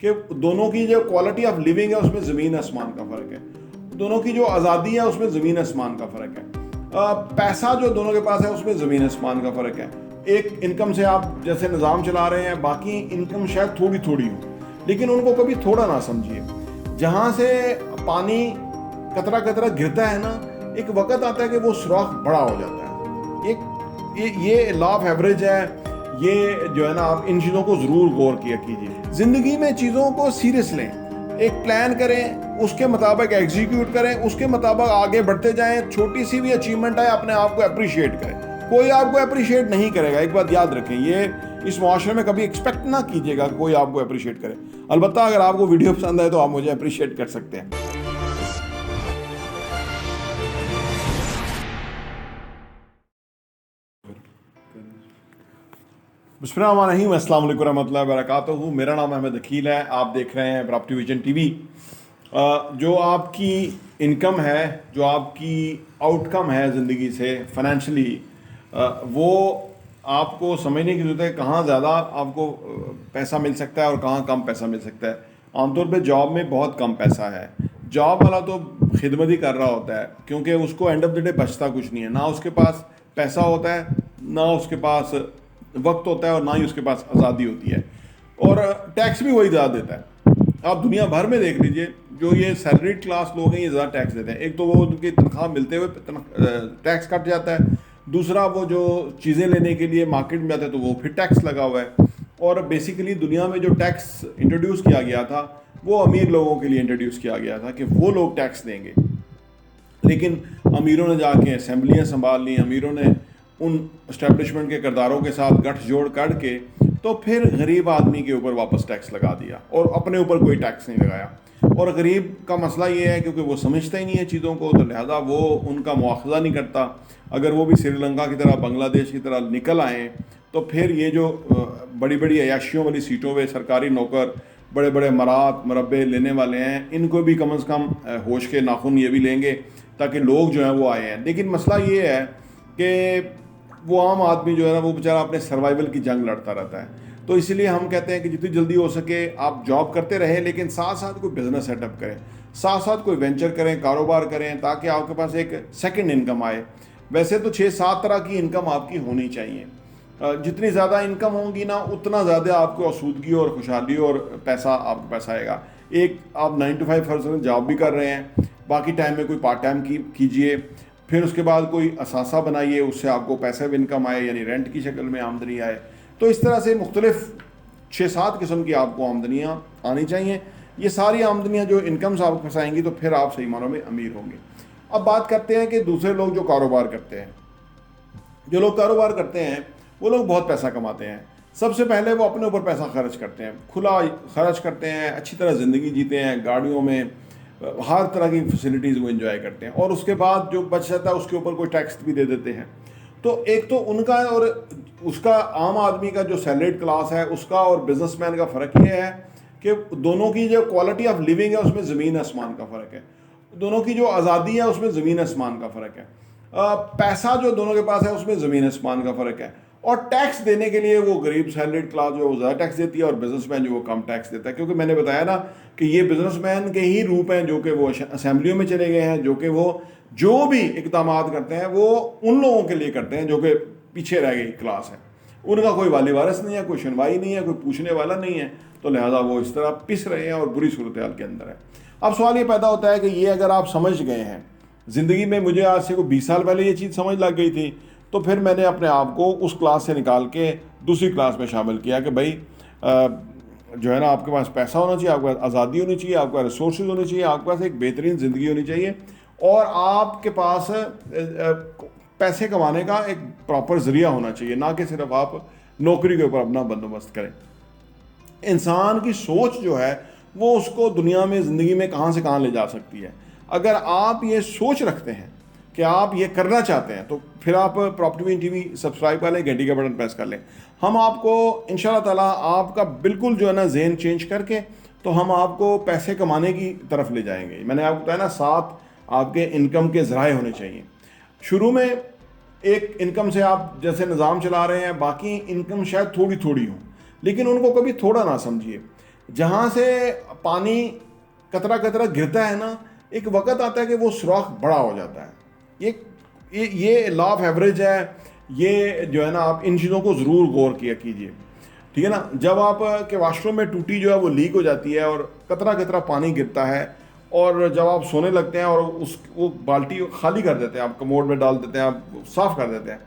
کہ دونوں کی جو کوالٹی آف لیونگ ہے اس میں زمین آسمان کا فرق ہے، دونوں کی جو آزادی ہے اس میں زمین آسمان کا فرق ہے، پیسہ جو دونوں کے پاس ہے اس میں زمین آسمان کا فرق ہے۔ ایک انکم سے آپ جیسے نظام چلا رہے ہیں، باقی انکم شاید تھوڑی تھوڑی ہو، لیکن ان کو کبھی تھوڑا نہ سمجھیے۔ جہاں سے پانی قطرہ قطرہ گرتا ہے نا، ایک وقت آتا ہے کہ وہ سوراخ بڑا ہو جاتا ہے۔ یہ لا آف ایوریج ہے، یہ جو ہے نا آپ ان چیزوں کو ضرور غور کیا کیجیے۔ زندگی میں چیزوں کو سیریس لیں، ایک پلان کریں، اس کے مطابق ایگزیکیوٹ کریں، اس کے مطابق آگے بڑھتے جائیں۔ چھوٹی سی بھی اچیومنٹ ہے اپنے آپ کو اپریشیٹ کریں، کوئی آپ کو اپریشیٹ نہیں کرے گا۔ ایک بات یاد رکھیں، یہ اس معاشرے میں کبھی ایکسپیکٹ نہ کیجیے گا کہ کوئی آپ کو اپریشیٹ کرے۔ البتہ اگر آپ کو ویڈیو پسند ہے تو آپ مجھے اپریشیٹ کر سکتے ہیں۔ بسم اللہ الرحمن الرحیم، السلام علیکم ورحمۃ اللہ وبرکاتہ۔ میرا نام احمد عقیل ہے، آپ دیکھ رہے ہیں پراپرٹی ویژن ٹی وی۔ جو آپ کی انکم ہے، جو آپ کی آؤٹ کم ہے زندگی سے فائنینشلی، وہ آپ کو سمجھنے کی ضرورت ہے کہاں زیادہ آپ کو پیسہ مل سکتا ہے اور کہاں کم پیسہ مل سکتا ہے۔ عام طور پہ جاب میں بہت کم پیسہ ہے، جاب والا تو خدمت ہی کر رہا ہوتا ہے، کیونکہ اس کو اینڈ آف دی ڈے بچتا کچھ نہیں ہے، نہ اس کے پاس پیسہ ہوتا ہے، نہ اس کے پاس وقت ہوتا ہے، اور نہ ہی اس کے پاس آزادی ہوتی ہے، اور ٹیکس بھی وہی زیادہ دیتا ہے۔ آپ دنیا بھر میں دیکھ لیجئے، جو یہ سیلریڈ کلاس لوگ ہیں یہ زیادہ ٹیکس دیتے ہیں۔ ایک تو وہ ان کی تنخواہ ملتے ہوئے ٹیکس کٹ جاتا ہے، دوسرا وہ جو چیزیں لینے کے لیے مارکیٹ میں جاتے ہیں تو وہ پھر ٹیکس لگا ہوا ہے۔ اور بیسیکلی دنیا میں جو ٹیکس انٹروڈیوس کیا گیا تھا وہ امیر لوگوں کے لیے انٹروڈیوس کیا گیا تھا کہ وہ لوگ ٹیکس دیں گے، لیکن امیروں نے جا کے اسمبلیاں سنبھال لیں، امیروں نے ان اسٹیبلشمنٹ کے کرداروں کے ساتھ گٹھ جوڑ کر کے تو پھر غریب آدمی کے اوپر واپس ٹیکس لگا دیا، اور اپنے اوپر کوئی ٹیکس نہیں لگایا۔ اور غریب کا مسئلہ یہ ہے کیونکہ وہ سمجھتا ہی نہیں ہے چیزوں کو، تو لہذا وہ ان کا مواخذہ نہیں کرتا۔ اگر وہ بھی سری لنکا کی طرح، بنگلہ دیش کی طرح نکل آئیں تو پھر یہ جو بڑی بڑی عیاشیوں والی سیٹوں پہ سرکاری نوکر، بڑے بڑے مربے لینے والے ہیں، ان کو بھی کم از کم ہوش کے ناخن یہ بھی لیں گے تاکہ لوگ جو ہیں وہ آئے ہیں۔ لیکن مسئلہ یہ ہے کہ وہ عام آدمی جو ہے نا وہ بیچارہ اپنے سروائیول کی جنگ لڑتا رہتا ہے۔ تو اسی لیے ہم کہتے ہیں کہ جتنی جلدی ہو سکے آپ جاب کرتے رہیں، لیکن ساتھ ساتھ کوئی بزنس سیٹ اپ کریں، ساتھ ساتھ کوئی وینچر کریں، کاروبار کریں، تاکہ آپ کے پاس ایک سیکنڈ انکم آئے۔ ویسے تو 6-7 طرح کی انکم آپ کی ہونی چاہیے۔ جتنی زیادہ انکم ہوں گی نا اتنا زیادہ آپ کو آسودگی اور خوشحالی اور پیسہ آپ کے پاس آئے گا۔ ایک آپ 9 to 5 جاب بھی کر رہے ہیں، باقی ٹائم میں کوئی پارٹ ٹائم کیجئے، پھر اس کے بعد کوئی اثاثہ بنائیے، اس سے آپ کو پیسیو انکم آئے، یعنی رینٹ کی شکل میں آمدنی آئے۔ تو اس طرح سے مختلف 6-7 قسم کی آپ کو آمدنیاں آنی چاہیے۔ یہ ساری آمدنیاں جو انکمز آپ کو پھنس آئیں گی تو پھر آپ صحیح معنوں میں امیر ہوں گے۔ اب بات کرتے ہیں کہ دوسرے لوگ جو کاروبار کرتے ہیں، جو لوگ کاروبار کرتے ہیں وہ لوگ بہت پیسہ کماتے ہیں۔ سب سے پہلے وہ اپنے اوپر پیسہ خرچ کرتے ہیں، کھلا خرچ کرتے ہیں، اچھی طرح زندگی جیتے ہیں، گاڑیوں میں ہر طرح کی فیسلٹیز وہ انجوائے کرتے ہیں، اور اس کے بعد جو بچ جاتا ہے اس کے اوپر کوئی ٹیکس بھی دے دیتے ہیں۔ تو ایک تو ان کا اور اس کا عام آدمی کا جو سیلریڈ کلاس ہے اس کا اور بزنس مین کا فرق یہ ہے کہ دونوں کی جو کوالٹی آف لیونگ ہے اس میں زمین آسمان کا فرق ہے، دونوں کی جو آزادی ہے اس میں زمین آسمان کا فرق ہے، پیسہ جو دونوں کے پاس ہے اس میں زمین آسمان کا فرق ہے۔ اور ٹیکس دینے کے لیے وہ غریب سیلریڈ کلاس جو ہے وہ زیادہ ٹیکس دیتی ہے، اور بزنس مین جو وہ کم ٹیکس دیتا ہے، کیونکہ میں نے بتایا نا کہ یہ بزنس مین کے ہی روپ ہیں جو کہ وہ اسمبلیوں میں چلے گئے ہیں، جو کہ وہ جو بھی اقدامات کرتے ہیں وہ ان لوگوں کے لیے کرتے ہیں جو کہ پیچھے رہ گئی کلاس ہے، ان کا کوئی والی وارث نہیں ہے، کوئی سنوائی نہیں ہے، کوئی پوچھنے والا نہیں ہے، تو لہٰذا وہ اس طرح پس رہے ہیں اور بری صورتحال کے اندر ہے۔ اب سوال یہ پیدا ہوتا ہے کہ یہ اگر آپ سمجھ گئے ہیں زندگی میں، مجھے آج سے کوئی 20 سال پہلے یہ چیز سمجھ لگ گئی تھی، تو پھر میں نے اپنے آپ کو اس کلاس سے نکال کے دوسری کلاس میں شامل کیا کہ بھائی جو ہے نا آپ کے پاس پیسہ ہونا چاہیے، آپ کے پاس آزادی ہونی چاہیے، آپ کے پاس ریسورسز ہونے چاہیے، آپ کے پاس ایک بہترین زندگی ہونی چاہیے، اور آپ کے پاس پیسے کمانے کا ایک پراپر ذریعہ ہونا چاہیے، نہ کہ صرف آپ نوکری کے اوپر اپنا بندوبست کریں۔ انسان کی سوچ جو ہے وہ اس کو دنیا میں زندگی میں کہاں سے کہاں لے جا سکتی ہے۔ اگر آپ یہ سوچ رکھتے ہیں کہ آپ یہ کرنا چاہتے ہیں تو پھر آپ property vision T V subscribe کر لیں، گھنٹی کا بٹن پریس کر لیں۔ ہم آپ کو انشاءاللہ تعالیٰ آپ کا بالکل جو ہے نا ذہن چینج کر کے تو ہم آپ کو پیسے کمانے کی طرف لے جائیں گے۔ میں نے آپ کو بتایا نا 7 آپ کے انکم کے ذرائع ہونے چاہیے۔ شروع میں ایک انکم سے آپ جیسے نظام چلا رہے ہیں، باقی انکم شاید تھوڑی تھوڑی ہوں، لیکن ان کو کبھی تھوڑا نہ سمجھیے۔ جہاں سے پانی قطرہ قطرہ گرتا ہے نا، ایک وقت آتا ہے کہ وہ سوراخ بڑا ہو جاتا ہے. یہ لا آف ایوریج ہے. یہ جو ہے نا آپ ان چیزوں کو ضرور غور کیا کیجیے. ٹھیک ہے نا. جب آپ کے واش روم میں ٹوٹی جو ہے وہ لیک ہو جاتی ہے اور قطرہ قطرہ پانی گرتا ہے، اور جب آپ سونے لگتے ہیں اور وہ بالٹی خالی کر دیتے ہیں، آپ کموڈ میں ڈال دیتے ہیں، آپ صاف کر دیتے ہیں،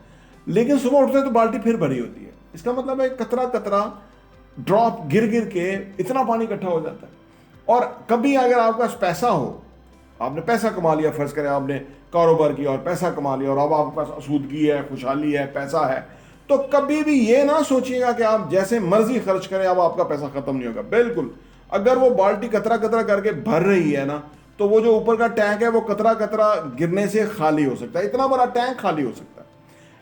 لیکن صبح اٹھتے ہیں تو بالٹی پھر بھری ہوتی ہے. اس کا مطلب ہے قطرہ قطرہ ڈراپ گر گر کے اتنا پانی اکٹھا ہو جاتا ہے. اور کبھی اگر آپ کے پاس پیسہ ہو، آپ نے پیسہ کما لیا، فرض کریں آپ نے کاروبار کیا اور پیسہ کما لیا اور اب آپ کے پاس اسودگی ہے، خوشحالی ہے، پیسہ ہے، تو کبھی بھی یہ نہ سوچیے گا کہ آپ جیسے مرضی خرچ کریں اب آپ کا پیسہ ختم نہیں ہوگا. بالکل. اگر وہ بالٹی قطرہ قطرہ کر کے بھر رہی ہے نا، تو وہ جو اوپر کا ٹینک ہے وہ قطرہ قطرہ گرنے سے خالی ہو سکتا ہے. اتنا بڑا ٹینک خالی ہو سکتا ہے.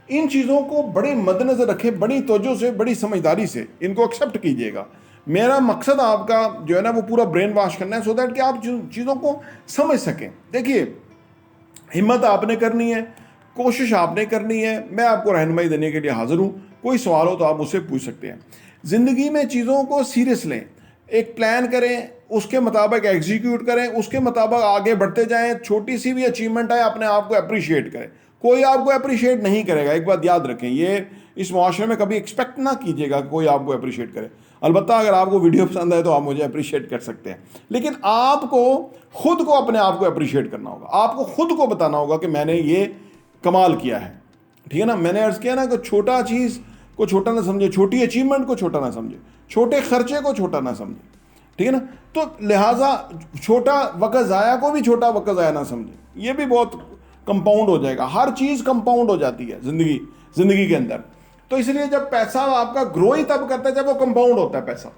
ان چیزوں کو بڑے مد نظر رکھیں، بڑی توجہ سے، بڑی سمجھداری سے ان کو ایکسیپٹ کیجیے گا. میرا مقصد آپ کا جو ہے نا وہ پورا برین واش کرنا ہے، سو دیٹ کہ آپ چیزوں کو سمجھ سکیں. دیکھیے، ہمت آپ نے کرنی ہے، کوشش آپ نے کرنی ہے. میں آپ کو رہنمائی دینے کے لیے حاضر ہوں. کوئی سوال ہو تو آپ مجھ سے پوچھ سکتے ہیں. زندگی میں چیزوں کو سیریس لیں، ایک پلان کریں، اس کے مطابق ایگزیکیوٹ کریں، اس کے مطابق آگے بڑھتے جائیں. چھوٹی سی بھی اچیومنٹ ہے اپنے آپ کو اپریشیٹ کریں. کوئی آپ کو اپریشیٹ نہیں کرے گا. ایک بات یاد رکھیں، یہ اس معاشرے میں کبھی ایکسپیکٹ نہ کیجیے گا کہ کوئی آپ کو اپریشیٹ کرے. البتہ اگر آپ کو ویڈیو پسند آئے تو آپ مجھے اپریشیٹ کر سکتے ہیں، لیکن آپ کو خود کو اپنے آپ کو اپریشیٹ کرنا ہوگا. آپ کو خود کو بتانا ہوگا کہ میں نے یہ کمال کیا ہے. ٹھیک ہے نا. میں نے عرض کیا نا کہ چھوٹا چیز کو چھوٹا نہ سمجھے، چھوٹی اچیومنٹ کو چھوٹا نہ سمجھے، چھوٹے خرچے کو چھوٹا نہ سمجھے. ٹھیک ہے نا. تو لہٰذا چھوٹا وقت ضائع کو بھی چھوٹا وقت ضائع نہ سمجھے. یہ بھی بہت کمپاؤنڈ ہو جائے گا. ہر چیز کمپاؤنڈ ہو جاتی ہے زندگی کے اندر. تو اس لیے جب پیسہ آپ کا گرو ہی تب کرتا ہے جب وہ کمپاؤنڈ ہوتا ہے. پیسہ،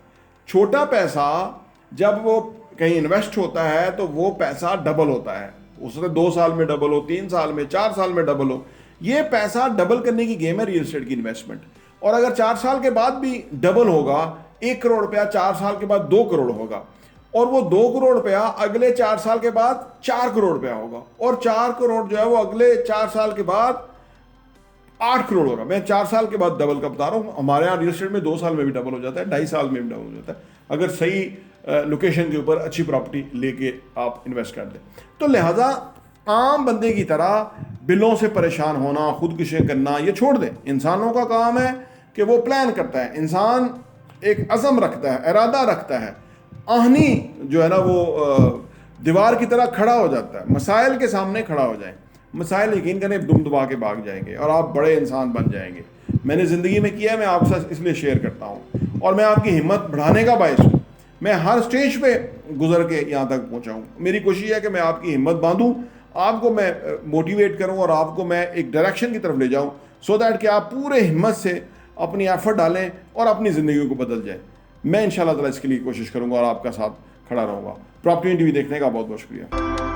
چھوٹا پیسہ جب وہ کہیں انویسٹ ہوتا ہے تو وہ پیسہ ڈبل ہوتا ہے. اس نے 2 سال میں ڈبل ہو، 3 سال میں، 4 سال میں ڈبل ہو. یہ پیسہ ڈبل کرنے کی گیم ہے ریل اسٹیٹ کی انویسٹمنٹ. اور اگر 4 سال کے بعد بھی ڈبل ہوگا، 1 کروڑ روپیہ 4 سال کے بعد 2 کروڑ ہوگا، اور وہ 2 کروڑ روپیہ اگلے 4 سال کے بعد 4 کروڑ روپیہ ہوگا، اور 4 کروڑ جو ہے وہ اگلے 4 سال کے بعد 8 کروڑ ہوگا. میں 4 سال کے بعد ڈبل کا بتا رہا ہوں. ہمارے یہاں ریل اسٹیٹ میں 2 سال میں بھی ڈبل ہو جاتا ہے، 2.5 سال میں بھی ڈبل ہو جاتا ہے، اگر صحیح لوکیشن کے اوپر اچھی پراپرٹی لے کے آپ انویسٹ کر دیں. تو لہٰذا عام بندے کی طرح بلوں سے پریشان ہونا، خودکشیاں کرنا یہ چھوڑ دیں. انسانوں کا کام ہے کہ وہ پلان کرتا ہے. انسان ایک عزم رکھتا ہے، ارادہ رکھتا ہے، آہنی جو ہے نا وہ دیوار کی طرح کھڑا ہو جاتا ہے. مسائل کے سامنے کھڑا ہو جائیں. مسائل یقین کریں دم دبا کے بھاگ جائیں گے اور آپ بڑے انسان بن جائیں گے. میں نے زندگی میں کیا ہے، میں آپ کے ساتھ اس لیے شیئر کرتا ہوں، اور میں آپ کی ہمت بڑھانے کا باعث ہوں. میں ہر سٹیج پہ گزر کے یہاں تک پہنچا ہوں. میری کوشش ہے کہ میں آپ کی ہمت باندھوں، آپ کو میں موٹیویٹ کروں اور آپ کو میں ایک ڈائریکشن کی طرف لے جاؤں، سو دیٹ کہ آپ پورے ہمت سے اپنی ایفرٹ ڈالیں اور اپنی زندگی کو بدل جائیں. میں انشاءاللہ تعالیٰ اس کے لیے کوشش کروں گا اور آپ کا ساتھ کھڑا رہوں گا. پراپرٹی ٹی وی دیکھنے کا بہت بہت شکریہ.